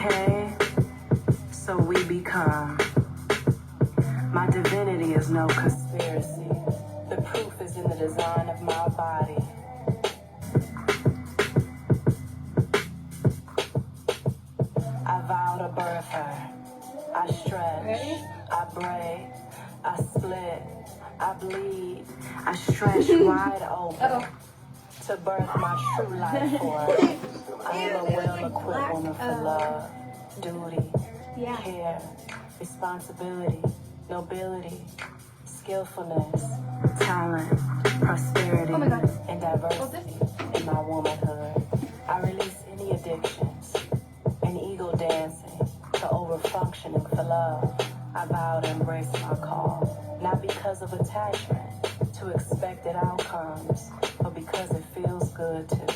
decay, so we become. My divinity is no conspiracy. The proof is in the design of my body. I vow to birth her. I stretch, I break, I split, I bleed, I stretch wide open to birth my true life force. I am a well-equipped woman for love, duty, care, responsibility, nobility, skillfulness, talent, prosperity, and diversity in my womanhood. I release any addictions and ego dancing to over-functioning for love. I vow to embrace my call, not because of attachment to expected outcomes, but because it feels good to.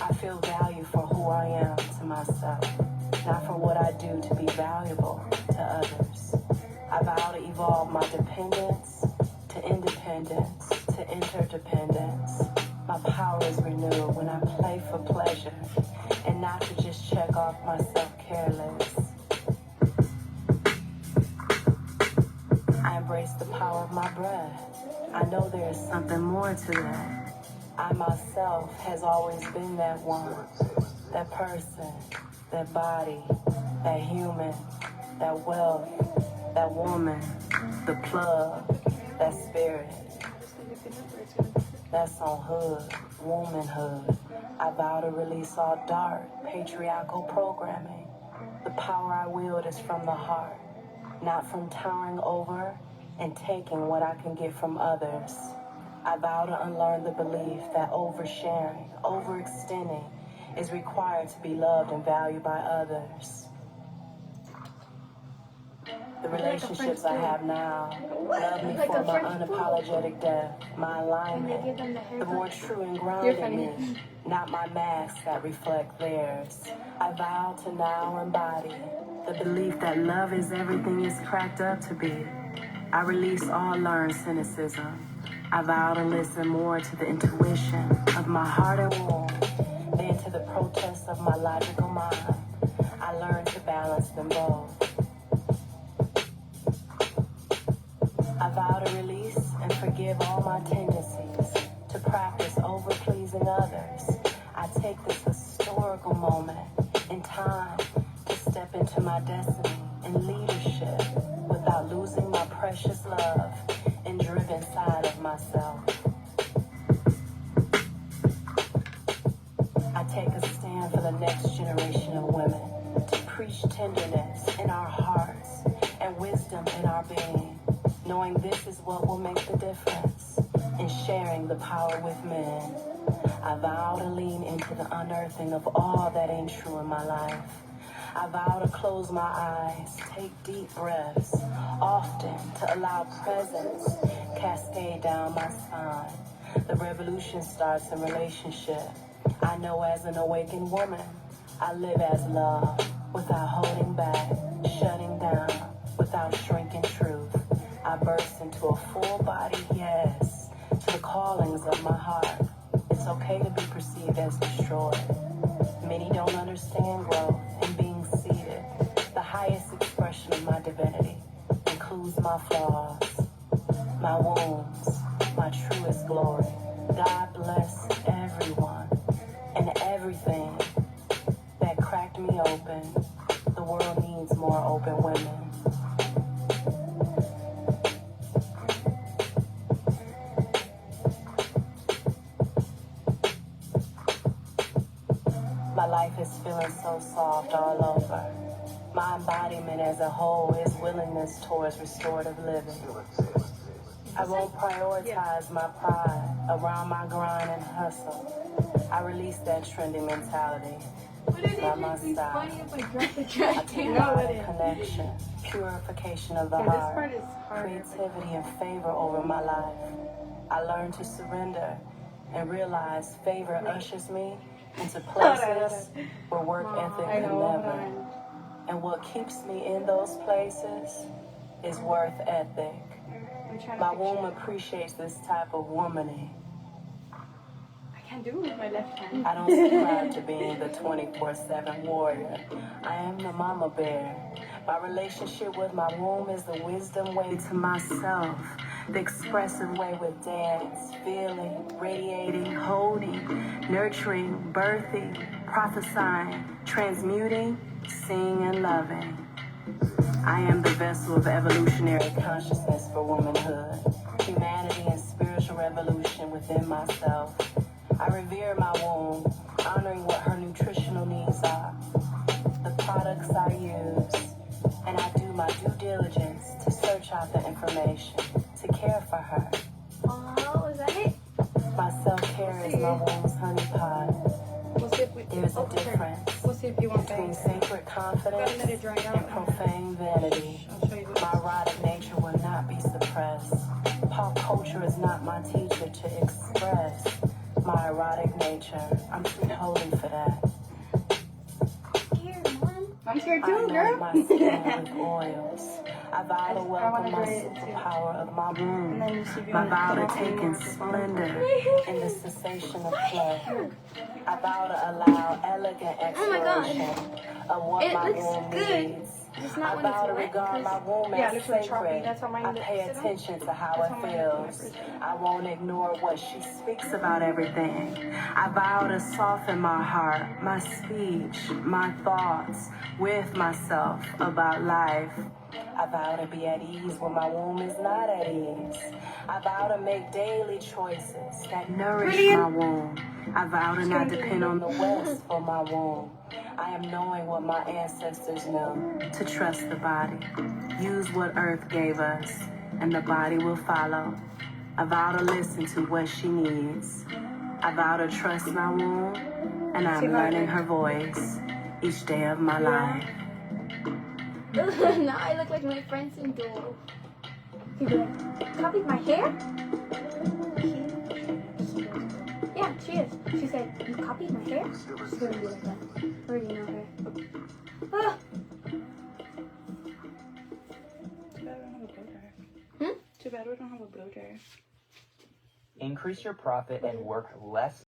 I feel value for who I am to myself, not for what I do to be valuable to others. I vow to evolve my dependence to independence to interdependence. My power is renewed when I play for pleasure and not to just check off my self-care list. I embrace the power of my breath. I know there is something more to that. I myself has always been that one, that person, that body, that human, that wealth, that woman, the plug, that spirit. That's on hood, womanhood. I vow to release all dark, patriarchal programming. The power I wield is from the heart, not from towering over and taking what I can get from others. I vow to unlearn the belief that oversharing, overextending is required to be loved and valued by others. The relationships I have now love me for my unapologetic depth, my alignment, the more true and grounded me, not my masks that reflect theirs. I vow to now embody the belief that love is everything it's cracked up to be. I release all learned cynicism. I vow to listen more to the intuition of my heart and womb than to the protests of my logical mind. I learn to balance them both. I vow to release and forgive all my tendencies to practice over-pleasing others. I take this historical moment in time to step into my destiny and leadership without losing my precious love and driven side of myself. I take a stand for the next generation of women to preach tenderness in our hearts and wisdom in our being, knowing this is what will make the difference in sharing the power with men. I vow to lean into the unearthing of all that ain't true in my life. I vow to close my eyes, take deep breaths, often to allow presence cascade down my spine. The revolution starts in relationship. I know as an awakened woman, I live as love without holding back, shutting down without shrinking truth. I burst into a full body yes to the callings of my heart. It's okay to be perceived as destroyed. Many don't understand growth and being seated. The highest expression of my divinity includes my flaws, my wounds, my truest glory. God bless everyone and everything that cracked me open. The world needs more open women. My life is feeling so soft all over. My embodiment as a whole is willingness towards restorative living. I won't prioritize my pride around my grind and hustle. I release that trendy mentality. Not my style. I take pride in connection, purification of the heart, creativity and favor over my life. I learn to surrender and realize favor ushers me into places where work ethic can never. And what keeps me in those places is worth ethic. My womb appreciates this type of womaning. can't do with my left hand. I don't subscribe to being the 24/7 warrior. I am the mama bear. My relationship with my womb is the wisdom way to myself. The expressive way with dance, feeling, radiating, holding, nurturing, birthing, prophesying, transmuting, seeing, and loving. I am the vessel of evolutionary consciousness for womanhood, humanity and spiritual revolution within myself. I revere my womb, honoring what her nutritional needs are, the products I use, and I do my due diligence to search out the information, to care for her. Oh, is that it? My self-care is my womb's honeypot. We'll see if we. There's a difference We'll see if you want between that. sacred confidence Let it dry out. and profane vanity. I'll show you this. My erotic nature will not be suppressed. Pop culture is not my teacher to express my erotic nature. I'm too holy for that. Here, Mom. I'm scared I too, anoint girl. my skin with oils. I vow to welcome my dry it too. superpower of my womb. And then you see if you My want to vow cut to off take any in more. splendor in the sensation of play. I vow to allow elegant Oh my God. exploration of what It my looks womb good. needs. Just I not when vow it's to wet, regard my 'cause- womb Yeah, it as looks like choppy. sacred. That's how mine I looks. pay Sit down. attention to how That's it how mine feels. looks. I won't ignore what she speaks about everything. I vow to soften my heart, my speech, my thoughts with myself about life. I vow to be at ease when my womb is not at ease. I vow to make daily choices that nourish my womb. I vow to not depend on the West for my womb. I am knowing what my ancestors knew, to trust the body. Use what Earth gave us, and the body will follow. I vow to listen to what she needs. I vow to trust my womb, and I'm learning her voice each day of my life. Now I look like my friend Sindor. He'd be like, copied my hair? Yeah, she is. She said, you copied my hair? She's gonna be like that. I already know her. Ah. Too bad we don't have a blow dryer. Hmm? Too bad we don't have a blow dryer. Increase your profit and work less